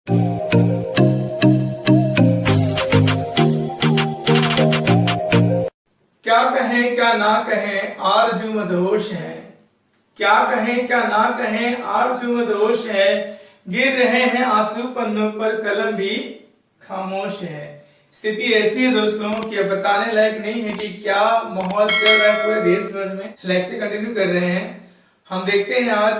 क्या कहें क्या ना कहें आरज़ू मदहोश है, क्या कहें क्या ना कहें आरज़ू मदहोश है, गिर रहे हैं आंसू पन्नों पर कलम भी खामोश है। स्थिति ऐसी है दोस्तों कि अब बताने लायक नहीं है कि क्या माहौल चल रहा है पूरे देश भर में। लेक्चर कंटिन्यू कर रहे हैं। हम देखते हैं आज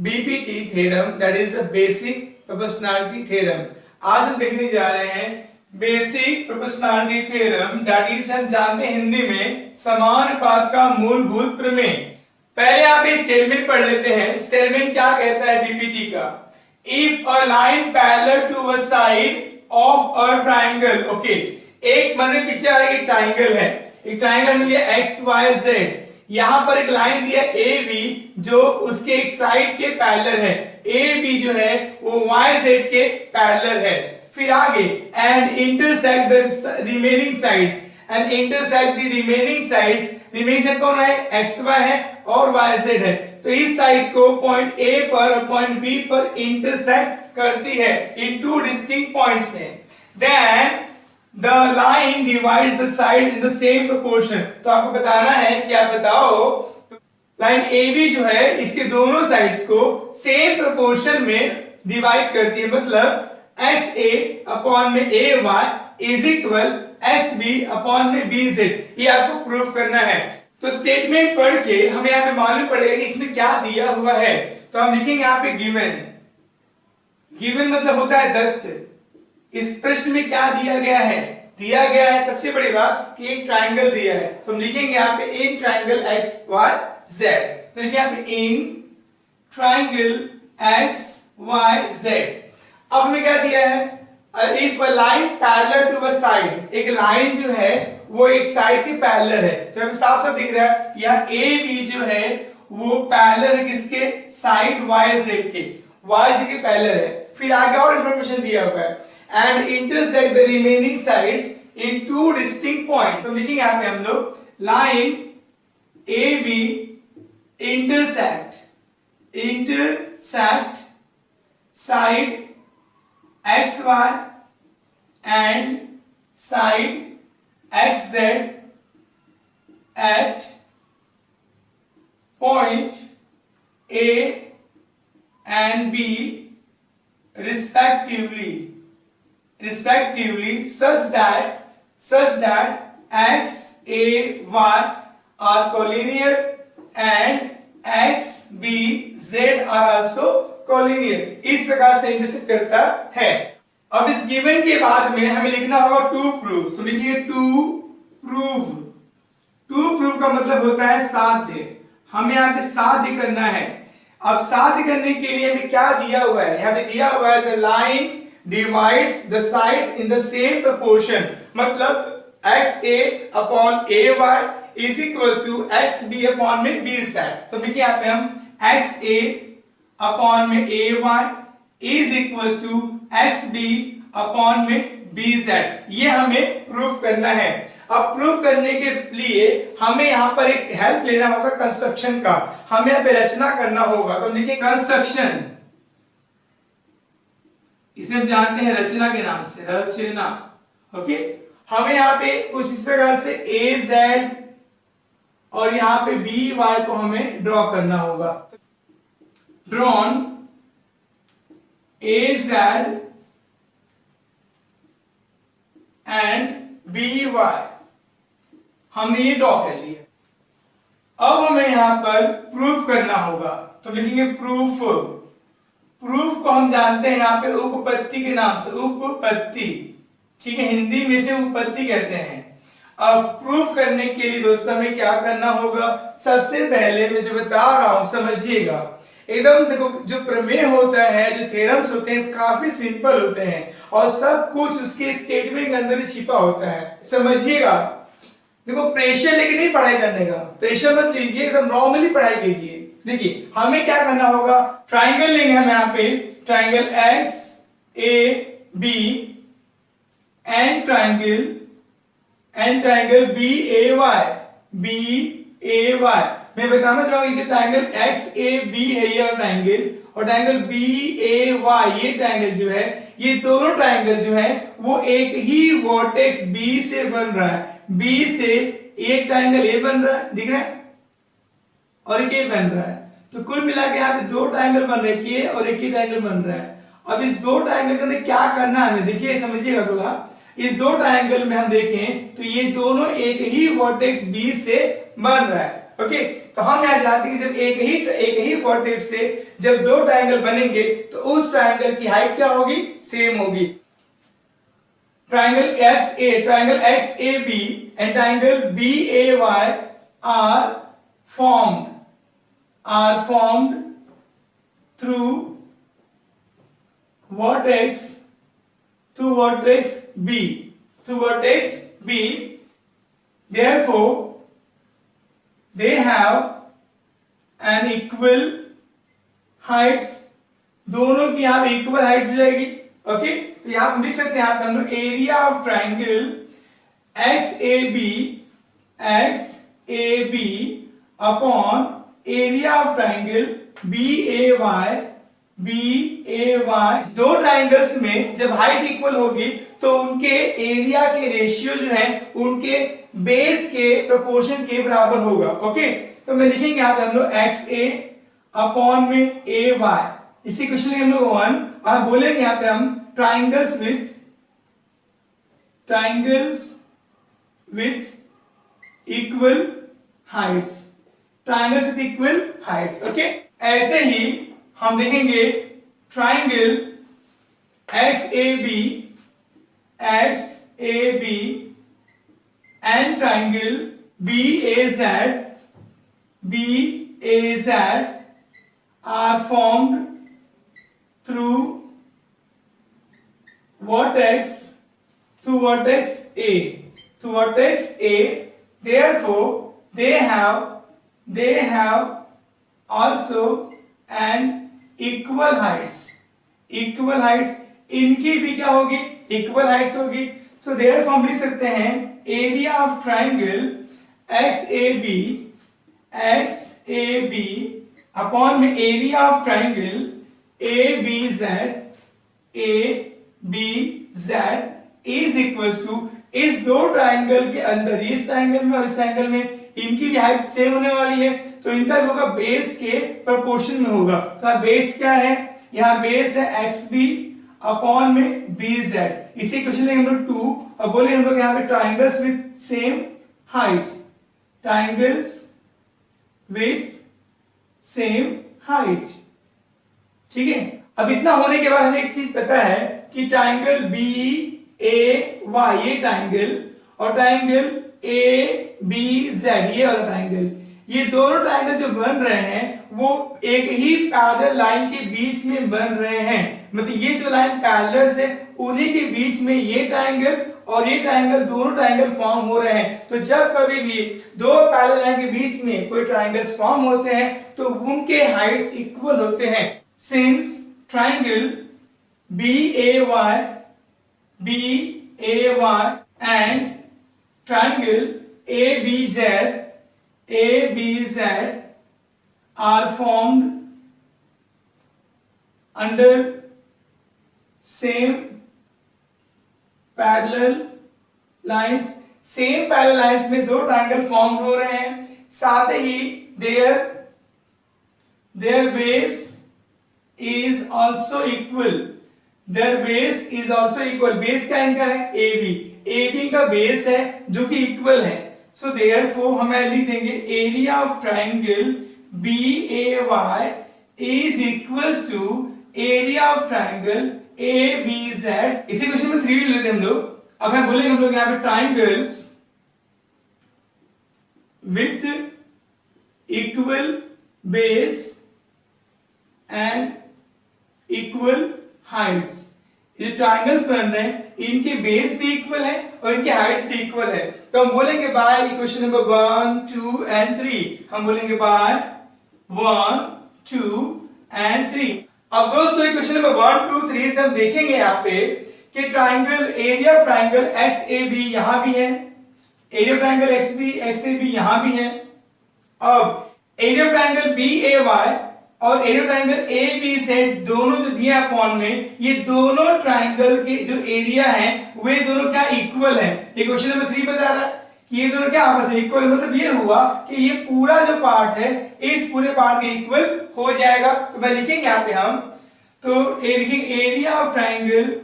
BPT theorem, that is the basic proportionality theorem. आज हम देखने जा रहे हैं basic proportionality theorem, that is हम जानते हैं हिंदी में समानुपात का मूलभूत प्रमेय। पहले आप ये स्टेटमेंट पढ़ लेते हैं। स्टेटमेंट क्या कहता है बीपीटी का? If a line parallel to a side of a triangle, okay, एक मन में पिक्चर आ रही है, एक ट्राइंगल है, एक ट्राइंगल में लिया एक्स वाई जेड, यहां पर एक लाइन दिया ए बी जो उसके एक साइड के पैरेलल है। ए बी जो है वो वाई जेड के पैरेलल है। फिर आगे and intersect the remaining sides, and intersect the remaining sides, remaining side कौन है? एक्स वाई है और वाई जेड है। तो इस साइड को पॉइंट ए पर और पॉइंट बी पर इंटरसेक्ट करती है इन टू डिस्टिंक्ट पॉइंट्स में। Then the line divides the side in the same proportion. तो आपको बताना है कि आप बताओ लाइन ए बी जो है इसके दोनों साइड्स को सेम प्रोपोर्शन में डिवाइड करती है, मतलब एक्स ए अपॉन में A Y is equal X B upon में बी जेड। ये आपको प्रूफ करना है। तो स्टेटमेंट पढ़ के हमें यहाँ पे मालूम पड़ेगा कि इसमें क्या दिया हुआ है। तो हम लिखेंगे यहाँ पे गिवन। गिवन मतलब होता है दत्त। इस प्रश्न में क्या दिया गया है? दिया गया है सबसे बड़ी बात कि एक ट्राइंगल दिया है। तो हम लिखेंगे यहाँ पे in triangle X Y Z. तो लिखिए यहाँ पे in triangle X Y Z. अब हमें क्या दिया है? If a line parallel to a side, एक लाइन जो है वो एक साइड के पैरेलल है। तो हमें साफ साफ दिख रहा है यहाँ ए बी जो है वो पैरेलल है किसके? साइड वाई जेड के, वाई जेड के पैरेलल है। फिर आगे और इंफॉर्मेशन दिया हुआ है and intersect the remaining sides in two distinct point. तो लिखेंगे यहाँ पे हम लोग line A B intersect side X Y and side X Z at point A and B respectively such that x a y are collinear and x b z are also collinear। इस प्रकार से intersect करता है। अब इस given के बाद में हमें लिखना होगा टू प्रूव। तो लिखिए टू प्रूव। टू प्रूव का मतलब होता है साध्य। हमें यहाँ पे साध्य करना है। अब साध्य करने के लिए हमें क्या दिया हुआ है? यहाँ पे दिया हुआ है the line divides the sides in the same proportion, मतलब X A upon A Y is equal to X B upon में बी जेड। तो देखिए यहाँ पे हम एक्स ए अपॉन में A Y is equal to X B upon में B Z, ये हमें प्रूफ करना है। अब प्रूफ करने के लिए हमें यहाँ पर एक हेल्प लेना होगा कंस्ट्रक्शन का। हमें यहाँ पे रचना करना होगा। तो लिखिए कंस्ट्रक्शन, इसे हम जानते हैं रचना के नाम से, रचना। ओके, हमें यहाँ पे कुछ इस प्रकार से ए जेड और यहाँ पे बी वाई को हमें ड्रॉ करना होगा। Drawn A Z and B Y, हमने ये ड्रॉ कर लिया। अब हमें यहां पर प्रूफ करना होगा। तो लिखेंगे प्रूफ। प्रूफ को हम जानते हैं यहाँ पे उपपत्ति के नाम से, उपपत्ति। ठीक है, हिंदी में से उपपत्ति कहते हैं। अब प्रूफ करने के लिए दोस्तों हमें क्या करना होगा? सबसे पहले मैं जो बता रहा हूं समझिएगा एकदम। देखो, जो प्रमेय होता है, जो थ्योरम्स होते हैं काफी सिंपल होते हैं और सब कुछ उसके स्टेटमेंट के अंदर छिपा होता है। समझिएगा। देखो, प्रेशर लेके नहीं पढ़ाई करने का, प्रेशर मत लीजिए, एकदम नॉर्मली पढ़ाई कीजिए। देखिए हमें क्या करना होगा? ट्राइंगल लेंगे हम यहाँ पे, triangle X A B and triangle B A Y, मैं बताना चाहूंगा कि ट्राइंगल एक्स ए बी है ये ट्राइंगल, और ट्राइंगल बी ए वाई ये ट्राइंगल जो है, ये दोनों ट्राइंगल जो है वो एक ही वर्टेक्स बी से बन रहा है। बी से एक ट्राइंगल ए बन रहा है, दिख रहा है, और एक ए बन रहा है। तो कुल मिला के यहाँ पे दो ट्राइंगल बन रहे हैं, के और एक ही ट्राइंगल बन रहा है। अब इस दो ट्राइंगल के अंदर क्या करना है हमें, देखिए समझिएगा बोला, इस दो ट्राइंगल में हम देखें तो ये दोनों एक ही वर्टेक्स बी से बन रहा है। ओके, तो हम यहाँ जानते हैं कि जब एक ही वर्टेक्स से जब दो ट्राइंगल बनेंगे तो उस ट्राइंगल की हाइट क्या होगी, सेम होगी। Triangle X A B and triangle B A Y are formed through vertex B. Therefore, they have an equal heights. दोनों की यहाँ पे इक्वल हाइट्स हो जाएगी। ओके, तो यहाँ हम लिख सकते हैं, यहाँ पे हम लोग area of triangle X A B upon area of triangle B A Y, दो ट्राइंगल्स में जब हाइट इक्वल होगी तो उनके एरिया के रेशियो जो है उनके बेस के प्रोपोर्शन के बराबर होगा। ओके, तो मैं लिखेंगे यहाँ पे हम लोग एक्स ए अपॉन में ए वाई, इसी क्वेश्चन में हम लोग 1, और बोलेंगे यहाँ पे हम triangles with equal heights, okay. ऐसे ही हम देखेंगे triangle X A B and triangle B A Z are formed through vertex A. Therefore, they have also an equal heights. इनकी भी क्या होगी, इक्वल हाइट्स होगी। सो therefore हम लिख सकते हैं area of triangle X A B upon में area of triangle A B Z is equal to, इस दो ट्राइंगल के अंदर, इस ट्राइंगल में और इस ट्राइंगल में इनकी भी हाइट सेम होने वाली है, तो इनका भी होगा बेस के प्रोपोर्शन में होगा। तो बेस क्या है, यहाँ बेस है एक्स बी अपॉन में बी जेड, इसी क्वेश्चन में हम लोग 2, और बोले हम लोग यहाँ पे ट्राइंगल्स विथ सेम हाइट, ठीक है। अब इतना होने के बाद हमें एक चीज पता है कि ट्राइंगल बी ए वाई ये ट्राइंगल और ट्राइंगल ए बी जेड ये वाला ट्राइंगल, ये दोनों ट्राइंगल जो बन रहे हैं वो एक ही पैरेलल लाइन के बीच में बन रहे हैं। मतलब ये जो लाइन पैरेलल है उन्हीं के बीच में ये ट्राइंगल और ये ट्राइंगल, दोनों ट्राइंगल फॉर्म हो रहे हैं। तो जब कभी भी दो पैरेलल लाइन के बीच में कोई ट्राइंगल्स फॉर्म होते हैं तो उनके हाइट्स इक्वल होते हैं। Since triangle BAY and triangle ABZ are formed under same parallel lines, में दो ट्राइंगल फॉर्म हो रहे हैं, साथ ही their base is also equal, base क्या इनका है, AB का बेस है जो कि इक्वल है। सो देयरफॉर हम लिख देंगे area of triangle BAY is equals to area of triangle ABZ। इसी क्वेश्चन में 3 लेते हैं हम लोग। अब मैं बोलेंगे हम लोग यहाँ पे triangles with equal base and equal Heights, ये ट्राइंगल्स बन रहे हैं, इनके बेस भी इक्वल है और इनके हाइट्स भी इक्वल है। तो हम बोलेंगे बाय इक्वेशन नंबर 1, 2 एंड 3, हम बोलेंगे बाय 1, 2 एंड 3। अब दोस्तों इक्वेशन नंबर 1, 2, 3 से हम देखेंगे यहाँ पे कि triangle, area of triangle X A B यहां भी है, area of triangle X A B यहां भी है। अब area triangle B A Y और area triangle A B Z दोनों जो दिया है अपॉन में, ये दोनों ट्रायंगल के जो एरिया है वे दोनों क्या इक्वल है। ये क्वेश्चन नंबर 3 बता रहा है कि ये दोनों क्या आपस में इक्वल है। मतलब ये हुआ कि ये पूरा जो पार्ट है इस पूरे पार्ट के इक्वल हो जाएगा। तो मैं लिखेंगे यहाँ पे हम, तो लिखेंगे area of triangle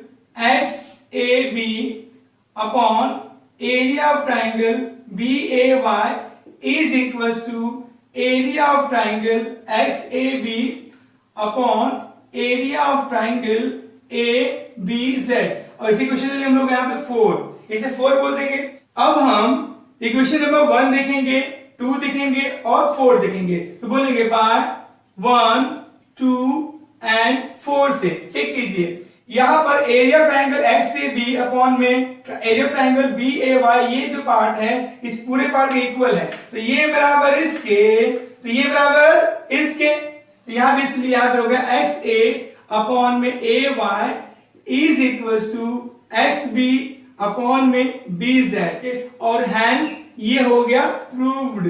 X A B upon area of triangle B A Y is equal to area of triangle X A B upon area of triangle A B Z. और इसी क्वेश्चन में हम लोग यहाँ पे 4, इसे 4 बोल देंगे। अब हम इक्वेशन नंबर 1 देखेंगे, 2 देखेंगे और 4 देखेंगे। तो बोलेंगे बाय 1, 2 एंड 4 से चेक कीजिए। यहां पर area triangle X A B upon में area triangle B A Y, ये जो पार्ट है इस पूरे पार्ट के इक्वल है। तो ये बराबर इसके, तो ये बराबर इसके, तो यहां भी इसलिए यहां पे हो गया एक्स ए अपॉन में A Y is equal to X B upon में बी जेड। और हैंस ये हो गया प्रूव्ड,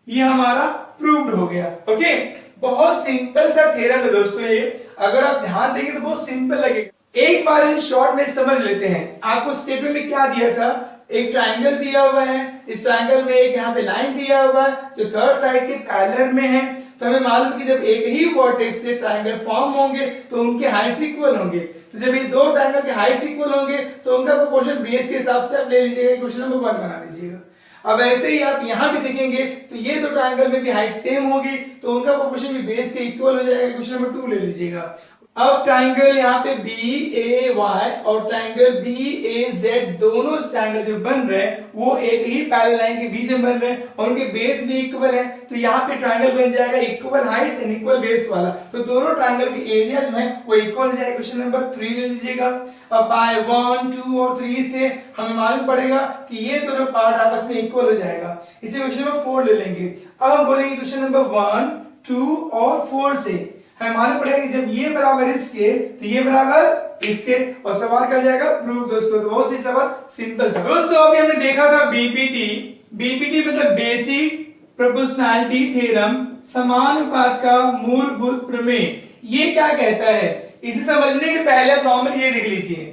ये हमारा प्रूव्ड हो गया। ओके, बहुत सिंपल सा थ्योरम है दोस्तों ये, अगर आप ध्यान देंगे तो बहुत सिंपल लगेगा। एक बार इन शॉर्ट में समझ लेते हैं। आपको स्टेटमेंट में क्या दिया था, एक ट्रायंगल दिया हुआ है, इस ट्रायंगल में एक यहाँ पे लाइन दिया हुआ है जो थर्ड साइड के पैरेलल में है। तो हमें मालूम कि जब एक ही वर्टेक्स से ट्रायंगल फॉर्म होंगे तो उनके हाइट्स इक्वल होंगे। तो जब ये दो ट्रायंगल के हाइट्स इक्वल होंगे तो उनका प्रोपोर्शन बेस के हिसाब से आप ले लीजिएगा, क्वेश्चन नंबर 1 बना लीजिएगा। अब ऐसे ही आप यहां भी देखेंगे तो ये दो ट्रायंगल में भी हाइट सेम होगी तो उनका प्रोपोर्शन भी बेस के इक्वल हो जाएगा, क्वेश्चन नंबर 2 ले लीजिएगा। अब ट्रायंगल यहाँ पे बी ए वाई और ट्रायंगल बी ए जेड दोनों ट्रायंगल जो बन रहे हैं वो एक ही पैरेलल लाइन के बीच में बन रहे हैं और उनके बेस भी इक्वल है। तो यहाँ पे ट्रायंगल बन जाएगा equal Heights and equal base वाला। तो दोनों ट्रायंगल के एरिया जो है वो इक्वल हो जाएगा, क्वेश्चन नंबर 3 ले लीजिएगा। अब बाय 1, 2 और 3 से हमें मालूम पड़ेगा कि ये दोनों पार्ट आपस में इक्वल हो जाएगा। इसे क्वेश्चन नंबर 4 ले लेंगे। अब हम बोलेंगे क्वेश्चन नंबर 1, 2 और 4 से हमें मालूम पड़ेगा कि जब ये बराबर इसके तो ये बराबर इसके, और सवाल क्या हो जाएगा, प्रूव। दोस्तों तो बहुत ही सवाल सिंपल था। दोस्तों अभी हमने देखा था बीपीटी। बीपीटी मतलब बेसिक प्रोपोर्शनैलिटी थ्योरम, समानुपात का मूलभूत प्रमेय। ये क्या कहता है, इसे समझने के पहले आप नॉर्मल ये देख लीजिए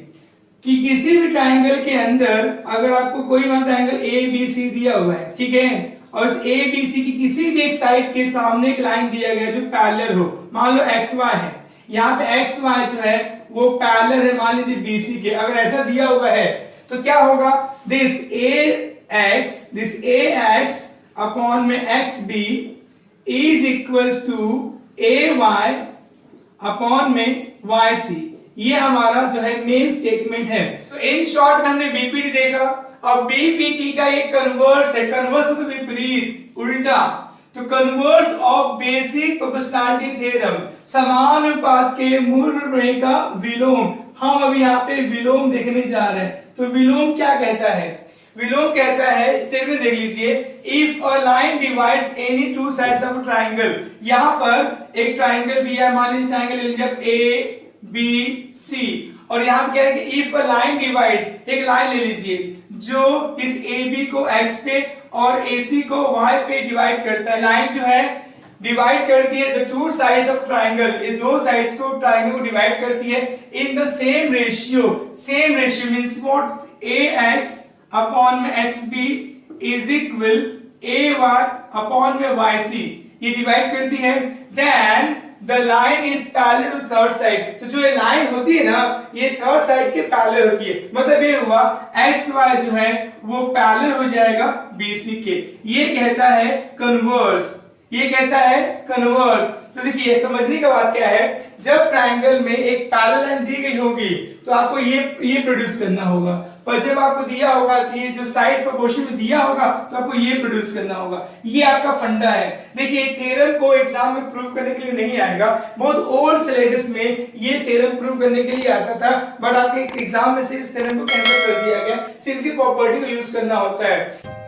कि किसी भी ट्रायंगल के अंदर अगर आपको कोई ट्रायंगल ए बी सी दिया हुआ है, ठीक है, और इस ए बी सी की किसी भी एक साइड के सामने एक लाइन दिया गया जो पैरेलल हो, मान लो एक्स वाई है, यहाँ पे एक्स वाई जो है वो पैरेलल है मान लीजिए बीसी के। अगर ऐसा दिया हुआ है तो क्या होगा, दिस ए एक्स अपॉन में X B is equals to A Y upon में वाई सी। ये हमारा जो है मेन स्टेटमेंट है। तो इन शॉर्ट में हमने बीपीटी देखा। अब बीपीटी का एक कन्वर्स है, कन्वर्स मतलब विपरीत, उल्टा। तो converse of basic proportionality theorem, समानुपात के मूल प्रमेय का विलोम। हम अभी यहाँ पे विलोम देखने जा रहे हैं। तो विलोम क्या कहता है, विलोम कहता है, स्टेटमेंट देख लीजिए, if a line divides any two sides of a triangle. यहाँ पर एक ट्रायंगल दिया है, मान लीजिए ट्रायंगल ले लीजिए ए बी सी, और यहाँ पे कह रहे हैं कि इफ अ लाइन डिवाइड्स, एक लाइन ले लीजिए जो इस ए बी को एक्स पे और ए सी को वाई पे डिवाइड करता है। लाइन जो है डिवाइड करती है the two sides of triangle, ये दो साइड्स को ट्रायंगल को डिवाइड करती है in the same ratio. Same ratio means what, A X upon में X B is equal A Y upon में वाई सी, ये डिवाइड करती है। Then the line is parallel to third side. तो जो ये लाइन होती है ना ये थर्ड साइड के पैरेलल होती है। मतलब ये हुआ एक्स वाई जो है वो पैरेलल हो जाएगा बीसी के। ये कहता है कन्वर्स, ये कहता है कन्वर्स। तो देखिए समझने की बात क्या है, जब ट्रायंगल में एक पैरेलल लाइन दी गई होगी तो आपको ये प्रोड्यूस करना होगा, पर जब आपको दिया होगा कि ये जो साइड प्रोपोर्शन में दिया होगा तो आपको ये प्रोड्यूस करना होगा। ये आपका फंडा है। देखिए थ्योरम को एग्जाम में प्रूव करने के लिए नहीं आएगा, बहुत ओल्ड सिलेबस में ये थ्योरम प्रूव करने के लिए आता था, बट आपके एग्जाम में सिर्फ थ्योरम को कैंसिल कर दिया गया, सिर्फ इसकी प्रॉपर्टी को यूज करना होता है।